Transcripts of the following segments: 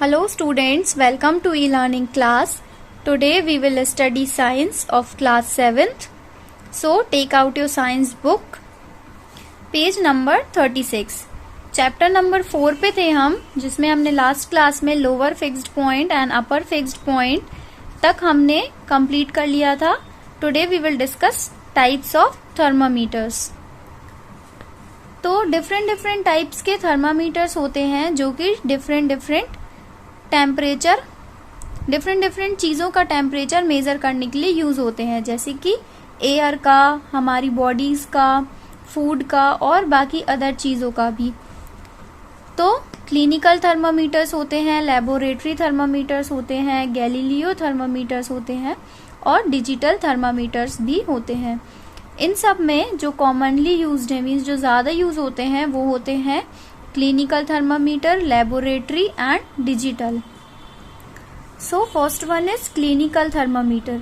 Hello students, welcome to e-learning class. Today we will study science of class 7th. So take out your science book. Page number 36. Chapter number 4 पे थे हम, जिसमें हमने last class में lower fixed point and upper fixed point तक हमने complete कर लिया था. Today we will discuss types of thermometers. तो डिफरेंट टाइप्स के थर्मामीटर्स होते हैं जो कि डिफरेंट टेम्परेचर डिफरेंट चीज़ों का टेम्परेचर मेज़र करने के लिए यूज़ होते हैं, जैसे कि एयर का, हमारी बॉडीज़ का, फूड का और बाकी अदर चीज़ों का भी. तो क्लिनिकल थर्मामीटर्स होते हैं, लेबोरेटरी थर्मामीटर्स होते हैं, गैलीलियो थर्मामीटर्स होते हैं और डिजिटल थर्मामीटर्स भी होते हैं. इन सब में जो कॉमनली यूज्ड है, मीन्स जो ज़्यादा यूज़ होते हैं, वो होते हैं clinical thermometer, laboratory and digital. So first one is clinical thermometer.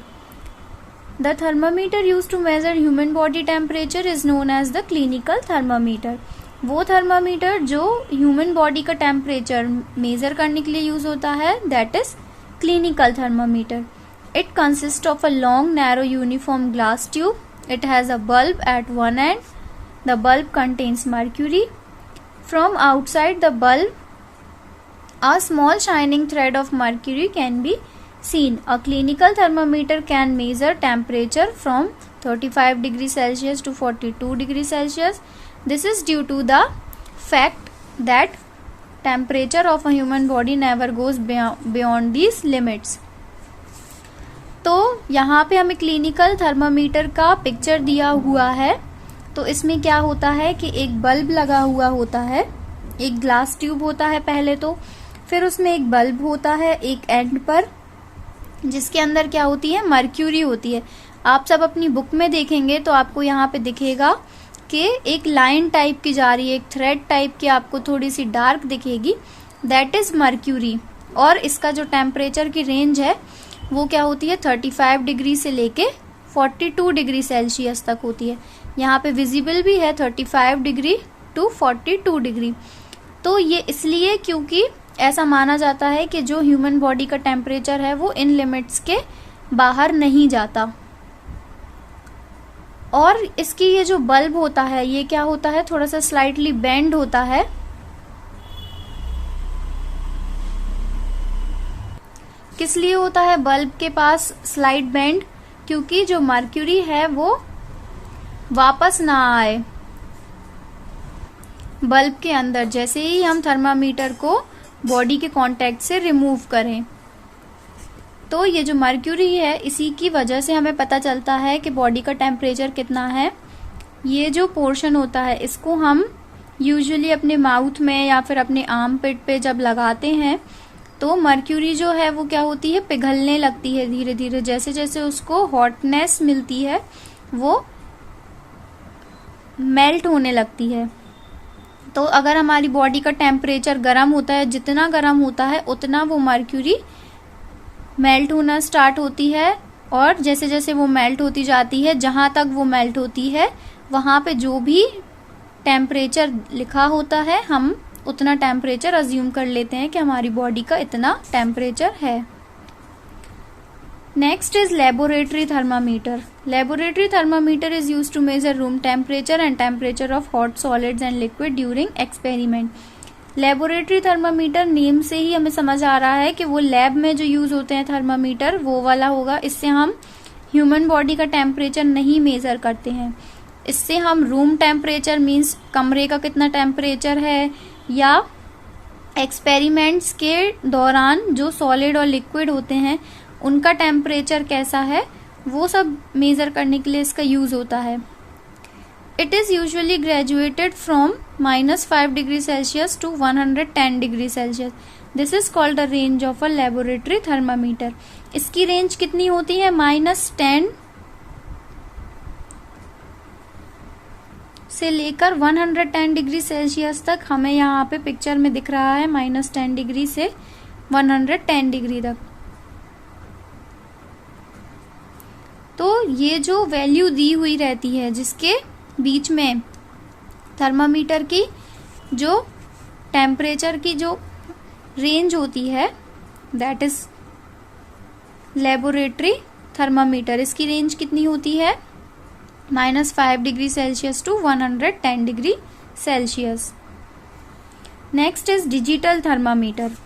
The thermometer used to measure human body temperature is known as the clinical thermometer. वो थर्मामीटर जो ह्यूमन बॉडी का टेम्परेचर मेजर करने के लिए यूज होता है, that is clinical thermometer. It consist of a long narrow uniform glass tube. It has a bulb at one end. The bulb contains mercury. From outside the bulb, a small shining thread of mercury can be seen. A clinical thermometer can measure temperature from 35 degrees Celsius to 42 degrees Celsius. This is due to the fact that temperature of a human body never goes beyond these limits. तो यहाँ पे हमें clinical thermometer का picture दिया हुआ है. तो इसमें क्या होता है कि एक बल्ब लगा हुआ होता है, एक ग्लास ट्यूब होता है पहले तो, फिर उसमें एक बल्ब होता है एक एंड पर, जिसके अंदर क्या होती है, मर्क्यूरी होती है. आप सब अपनी बुक में देखेंगे तो आपको यहाँ पे दिखेगा कि एक लाइन टाइप की जा रही है, एक थ्रेड टाइप की आपको थोड़ी सी डार्क दिखेगी, दैट इज मर्क्यूरी. और इसका जो टेम्परेचर की रेंज है वो क्या होती है, 35 डिग्री से लेके 42 डिग्री सेल्सियस तक होती है. यहाँ पे विजिबल भी है 35 डिग्री टू 42 डिग्री. तो ये इसलिए क्योंकि ऐसा माना जाता है कि जो ह्यूमन बॉडी का टेम्परेचर है वो इन लिमिट्स के बाहर नहीं जाता. और इसकी ये जो बल्ब होता है ये क्या होता है, थोड़ा सा स्लाइटली बेंड होता है. किस लिए होता है बल्ब के पास स्लाइट बेंड, क्योंकि जो मर्क्यूरी है वो वापस ना आए बल्ब के अंदर, जैसे ही हम थर्मामीटर को बॉडी के कांटेक्ट से रिमूव करें. तो ये जो मर्क्यूरी है इसी की वजह से हमें पता चलता है कि बॉडी का टेम्परेचर कितना है. ये जो पोर्शन होता है इसको हम यूजुअली अपने माउथ में या फिर अपने आर्म पिट पे जब लगाते हैं तो मर्क्यूरी जो है वो क्या होती है, पिघलने लगती है धीरे धीरे. जैसे जैसे उसको हॉटनेस मिलती है वो मेल्ट होने लगती है. तो अगर हमारी बॉडी का टेम्परेचर गर्म होता है, जितना गर्म होता है उतना वो मर्क्यूरी मेल्ट होना स्टार्ट होती है. और जैसे जैसे वो मेल्ट होती जाती है, जहां तक वो मेल्ट होती है वहां पे जो भी टेम्परेचर लिखा होता है हम उतना टेम्परेचर अज्यूम कर लेते हैं कि हमारी बॉडी का इतना टेम्परेचर है. Next is laboratory thermometer. Laboratory thermometer is used to measure room temperature and temperature of hot solids and liquid during experiment. Laboratory thermometer name से ही हमें समझ आ रहा है कि वो लैब में जो यूज होते हैं थर्मामीटर वो वाला होगा. इससे हम ह्यूमन बॉडी का टेम्परेचर नहीं मेजर करते हैं. इससे हम रूम टेम्परेचर मीन्स कमरे का कितना टेम्परेचर है, या एक्सपेरिमेंट्स के दौरान जो सॉलिड और लिक्विड होते हैं उनका टेम्परेचर कैसा है, वो सब मेजर करने के लिए इसका यूज होता है. It is usually graduated from -5 degree celsius to 110 degree celsius. This is called the range of a laboratory thermometer. इसकी रेंज कितनी होती है, -10 से लेकर 110 डिग्री सेल्सियस तक. हमें यहाँ पे पिक्चर में दिख रहा है -10 डिग्री से 110 डिग्री तक. तो ये जो वैल्यू दी हुई रहती है जिसके बीच में थर्मामीटर की जो टेम्परेचर की जो रेंज होती है दैट इज लेबोरेटरी थर्मामीटर, इसकी रेंज कितनी होती है -5 degree celsius to 110 degree celsius. Next is digital thermometer.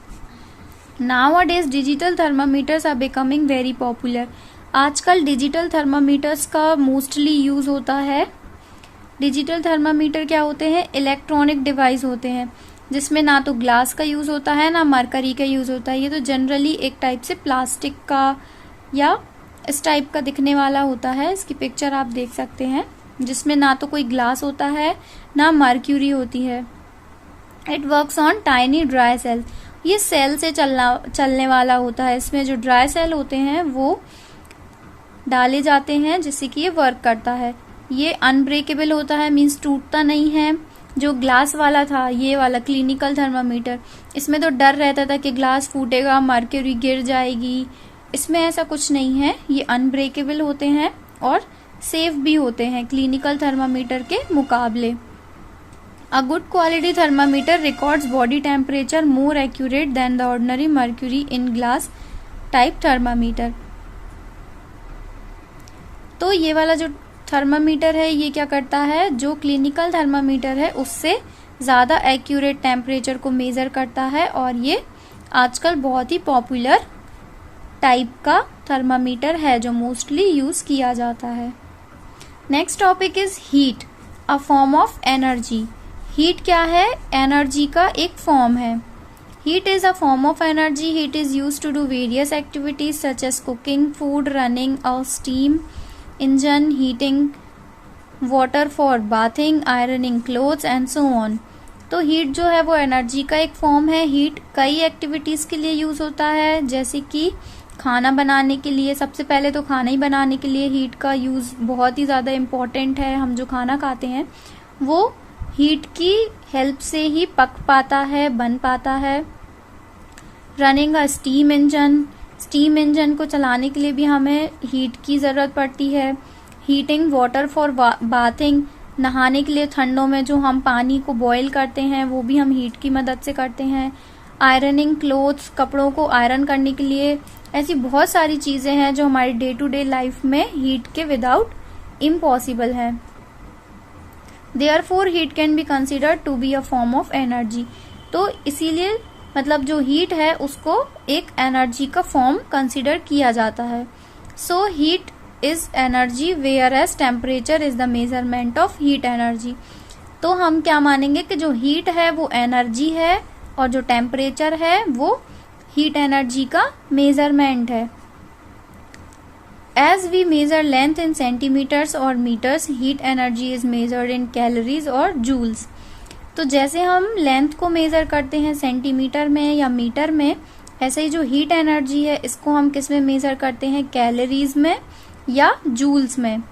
Nowadays digital thermometers are becoming very popular। आजकल डिजिटल थर्मामीटर्स का मोस्टली यूज होता है। डिजिटल थर्मामीटर क्या होते हैं, इलेक्ट्रॉनिक डिवाइस होते हैं जिसमें ना तो ग्लास का यूज होता है ना मरकरी का यूज होता है। ये तो जनरली एक टाइप से प्लास्टिक का या इस टाइप का दिखने वाला होता है। इसकी पिक्चर आप देख सकते हैं, जिसमें ना तो कोई ग्लास होता है ना मर्क्यूरी होती है। It works on tiny dry cell, ये सेल से चलने वाला होता है। इसमें जो ड्राई सेल होते हैं वो डाले जाते हैं जिससे कि ये वर्क करता है। ये अनब्रेकेबल होता है, मींस टूटता नहीं है। जो ग्लास वाला था, ये वाला क्लिनिकल थर्मामीटर, इसमें तो डर रहता था कि ग्लास फूटेगा, मर्क्यूरी गिर जाएगी। इसमें ऐसा कुछ नहीं है, ये अनब्रेकेबल होते हैं और सेफ भी होते हैं क्लिनिकल थर्मामीटर के मुकाबले। A good quality thermometer records body temperature more accurate than the ordinary mercury in glass type thermometer। तो ये वाला जो थर्मामीटर है ये क्या करता है, जो क्लिनिकल थर्मामीटर है उससे ज़्यादा एक्यूरेट टेम्परेचर को मेज़र करता है और ये आजकल बहुत ही पॉपुलर टाइप का थर्मामीटर है जो मोस्टली यूज़ किया जाता है। Next topic is heat, a form of energy. Heat क्या है, एनर्जी का एक फॉर्म है। Heat is a form of energy. Heat is use to do various activities such as cooking food, running और steam engine, heating water for bathing, ironing clothes and so on. तो heat जो है वो energy का एक form है। Heat कई activities के लिए यूज होता है, जैसे कि खाना बनाने के लिए। सबसे पहले तो खाना ही बनाने के लिए हीट का यूज बहुत ही ज्यादा इम्पोर्टेंट है। हम जो खाना खाते हैं वो हीट की हेल्प से ही पक पाता है, बन पाता है। Running a steam engine, steam engine को चलाने के लिए भी हमें हीट की ज़रूरत पड़ती है। हीटिंग वाटर फॉर बाथिंग, नहाने के लिए ठंडों में जो हम पानी को बॉईल करते हैं वो भी हम हीट की मदद से करते हैं। आयरनिंग क्लोथ्स, कपड़ों को आयरन करने के लिए। ऐसी बहुत सारी चीज़ें हैं जो हमारी डे टू डे लाइफ में हीट के विदाउट इम्पॉसिबल है। Therefore heat can be considered to be a form of energy। तो इसीलिए मतलब जो हीट है उसको एक एनर्जी का फॉर्म कंसिडर किया जाता है। So heat is energy whereas temperature is the measurement of heat energy। तो हम क्या मानेंगे कि जो हीट है वो एनर्जी है और जो टेम्परेचर है वो हीट एनर्जी का मेजरमेंट है। As we measure length in centimeters or meters, heat energy is measured in calories और joules। तो जैसे हम लेंथ को मेजर करते हैं सेंटीमीटर में या मीटर में, ऐसे ही जो हीट एनर्जी है इसको हम किस में मेजर करते हैं, कैलोरीज में या जूल्स में।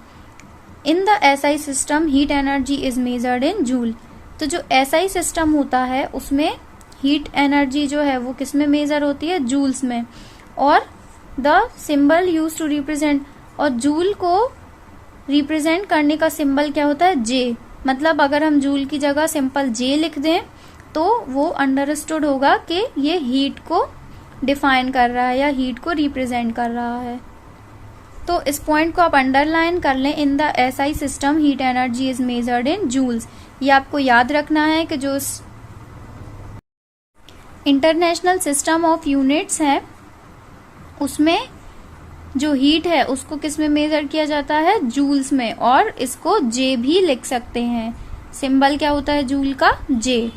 इन the SI system heat energy is measured in joule. तो जो एसआई सिस्टम होता है उसमें हीट एनर्जी जो है वो किस में मेजर होती है, जूल्स में। और the symbol use to represent, और जूल को रिप्रेजेंट करने का सिंबल क्या होता है, जे। मतलब अगर हम जूल की जगह सिंपल जे लिख दें तो वो अंडरस्टूड होगा कि ये हीट को डिफाइन कर रहा है या हीट को रिप्रेजेंट कर रहा है। तो इस पॉइंट को आप अंडरलाइन कर लें, in the SI system heat energy is measured in joules. ये आपको याद रखना है कि जो इंटरनेशनल सिस्टम ऑफ यूनिट्स है उसमें जो हीट है उसको किस में मेजर किया जाता है, जूल्स में। और इसको जे भी लिख सकते हैं, सिंबल क्या होता है जूल का, जे।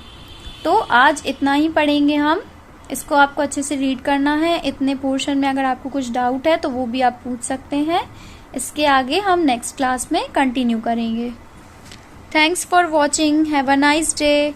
तो आज इतना ही पढ़ेंगे हम, इसको आपको अच्छे से रीड करना है। इतने पोर्शन में अगर आपको कुछ डाउट है तो वो भी आप पूछ सकते हैं। इसके आगे हम नेक्स्ट क्लास में कंटिन्यू करेंगे। Thanks for watching, have a nice day.